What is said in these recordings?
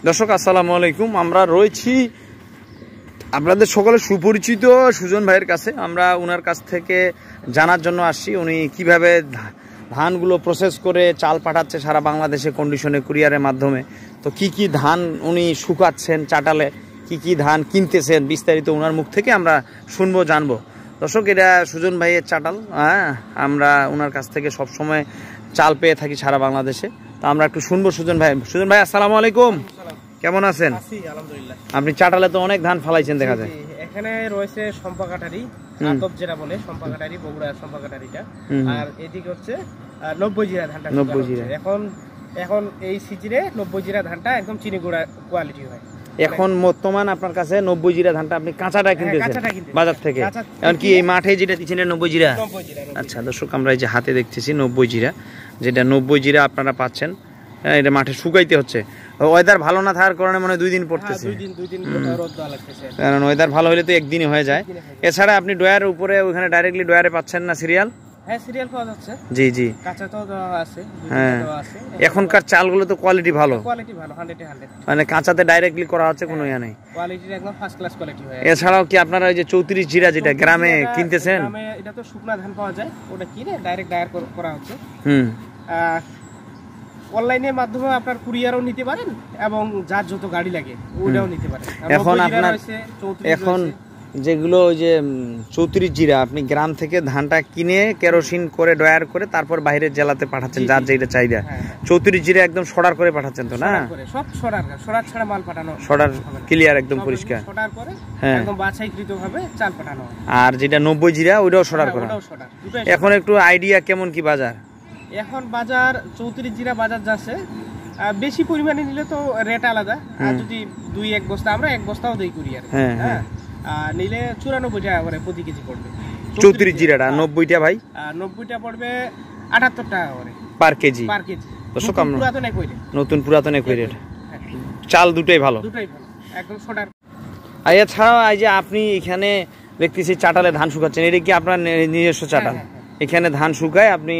দর্শক আসসালামু আলাইকুম। আমরা রয়েছি আপনাদের সকলে সুপরিচিত সুজন ভাইয়ের কাছে। আমরা ওনার কাছ থেকে জানার জন্য আসছি উনি কিভাবে ধানগুলো প্রসেস করে চাল পাঠাচ্ছে সারা বাংলাদেশে কন্ডিশনে কুরিয়ারের মাধ্যমে। তো কি কি ধান উনি শুকাচ্ছেন চাটালে, কি কি ধান কিনতেছেন, বিস্তারিত ওনার মুখ থেকে আমরা শুনবো, জানবো। দর্শক, এটা সুজন ভাইয়ের চাটাল। আমরা ওনার কাছ থেকে সবসময় চাল পেয়ে থাকি সারা বাংলাদেশে। তো আমরা একটু শুনবো সুজন ভাই। সুজন ভাই আসসালামু আলাইকুম, কেমন আছেন? আলহামদুলিল্লাহ। আপনি চাটালে তো অনেক ধান ফালাইছেন দেখা যায়। এখানে রয়েছে সম্পাকাটারি, আতপ যেটা বলে সম্পাকাটারি, বগুড়া সম্পাকাটারিটা। আর এদিকে হচ্ছে 90 জিরা ধানটা। 90 জিরা এখন এই সিজনে 90 জিরা ধানটা একদম চিনি গুঁড়া কোয়ালিটি হয়। এখন বর্তমান আপনার কাছে 90 জিরা ধানটা আপনি কাঁচাটা কিনতেছেন বাজার থেকে। এখন কি এই মাঠে যেটা দিচ্ছেন 90 জিরা? আচ্ছা দর্শক, আমরা এই যে হাতে দেখতেছি 90 জিরা, যেটা 90 জিরা আপনারা পাচ্ছেন। এটা মাঠে শুকাইতে হচ্ছে। ওয়েদার ভালো না থাকার কারণে মনে হয় 2 দিন পড়তেছে। কারণ ওয়েদার ভালো হলে তো একদিনই হয়ে যায়। এছাড়া আপনি ডয়ারের উপরে ওখানে ডাইরেক্টলি ডয়ারে পাচ্ছেন না সিরিয়াল? হ্যাঁ, সিরিয়াল পাওয়া যাচ্ছে। জি জি, কাঁচা তো দেওয়া আছে। হ্যাঁ, এখনকার চালগুলো তো কোয়ালিটি ভালো, 100 মানে কাঁচাতে ডাইরেক্টলি করা হচ্ছে, কোনো ইয়া নেই, কোয়ালিটি একদম ফার্স্ট ক্লাস কোয়ালিটি হয়। এছাড়াও কি আপনারা ওই যে 34 জিরা যেটা গ্রামে কিনতেছেন? গ্রামে এটা তো শুকনা ধান পাওয়া যায়, ওটা কিনে ডাইরেক্ট ডায়ার করা হচ্ছে। অনলাইনের মাধ্যমে আপনার কুরিয়ারও নিতে পারেন এবং যার যত গাড়ি লাগে ওটাও নিতে পারেন। এখন আপনার এখন যেগুলো ওই যে 34 জিরা আপনি গ্রাম থেকে ধানটা কিনে কেরোসিন করে ডয়ার করে তারপর বাইরের জেলাতে পাঠাচ্ছেন, যার যেটা চাহিদা। 34 জিরা একদম সরার করে পাঠাচ্ছেন তো না? সব সরার ছাড়া মাল পাঠানো, সরার ক্লিয়ার একদম পরিষ্কার, সরার করে একদম বাছাইকৃত ভাবে চাল পাঠানো। আর যেটা 90 জিরা ওইটাও সরার করা। এখন একটু আইডিয়া কেমন কি বাজার? এখন বাজার 34 জিরা বাজার যাচ্ছে। বেশি পরিমাণে নিলে তো রেট আলাদা, আর যদি 2-1 বস্তা, আমরা 1 বস্তাও দেই কুরিয়ার, হ্যাঁ, নিলে 94 টাকা করে প্রতি কেজি পড়বে 34 জিরাটা। 90টা ভাই? 90টা পড়বে 78 টাকা করে পার কেজি। দর্শক, নতুন পুরাতন একই রেট। চাল দুটোই ভালো, একদম সোডার। আর এছাড়াও এই যে আপনি এখানে দেখতেছি চাটালে ধান শুকাচ্ছেন, এটা কি আপনার নিজস্ব চাটাল? এখানে ধান শুকায় আপনি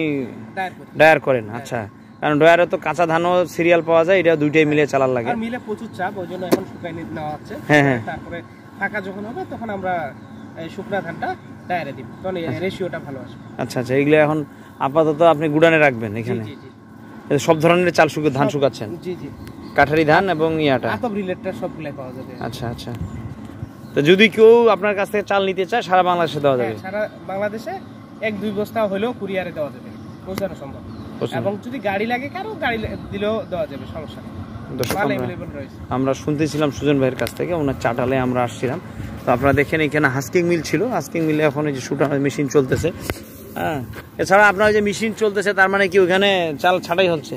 ডায়ার করেন? আচ্ছা, কারণ ডয়ারে তো কাঁচা ধানও সিরিয়াল পাওয়া যায়, এটা দুইটাই মিলে চালার লাগে। মিলে প্রচুর চাপ, ওই জন্য এখন শুকাই নেওয়া হচ্ছে। তারপরে ফাঁকা যখন হবে তখন আমরা শুকনা ধানটা ডায়ারে দিব, তখন রেশিওটা ভালো আসবে। আচ্ছা আচ্ছা, এগুলো এখন আপাতত আপনি গুডানে রাখবেন এখানে? সব ধরনের চাল ধান শুকাচ্ছেন? জি জি, কাঠারি ধান এবং ইয়াটা আতপ রিলেটেড সবগুলাই পাওয়া যাবে। আচ্ছা আচ্ছা, তো যদি কেউ আপনার কাছ থেকে চাল নিতে চায় সারা বাংলাদেশে দেওয়া যাবে? সারা বাংলাদেশে 1-2 বস্তা হলেও কুরিয়ারে দেওয়া যাবে, পৌঁছানো সম্ভব। এবং যদি গাড়ি লাগে, কারো গাড়ি দিলেও দেওয়া যাবে, সমস্যা নেই। আমরা শুনতেছিলাম সুজন ভাইয়ের কাছ থেকে, ওনার চাটালে আমরা আসছিলাম। তো আপনারা দেখেন এখানে হাস্কিং মিল ছিল, হাস্কিং মিলে এখন এই যে শুটার মেশিন চলতেছে। হ্যাঁ, এছাড়া আপনার যে মেশিন চলতেছে তার মানে কি ওখানে চাল ছাটাই হচ্ছে?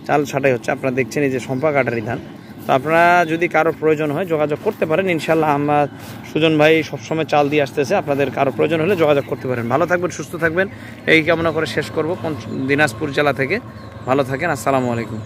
চাল ছাটাই হচ্ছে। আপনারা দেখছেন এই যে সম্পাকাটারি ধান। তো আপনারা যদি কারো প্রয়োজন হয় যোগাযোগ করতে পারেন, ইনশাল্লাহ। আমরা সুজন ভাই সবসময় চাল দিয়ে আসতেছে, আপনাদের কারো প্রয়োজন হলে যোগাযোগ করতে পারেন। ভালো থাকবেন, সুস্থ থাকবেন, এই কামনা করে শেষ করব দিনাজপুর জেলা থেকে। ভালো থাকেন, আসসালামু আলাইকুম।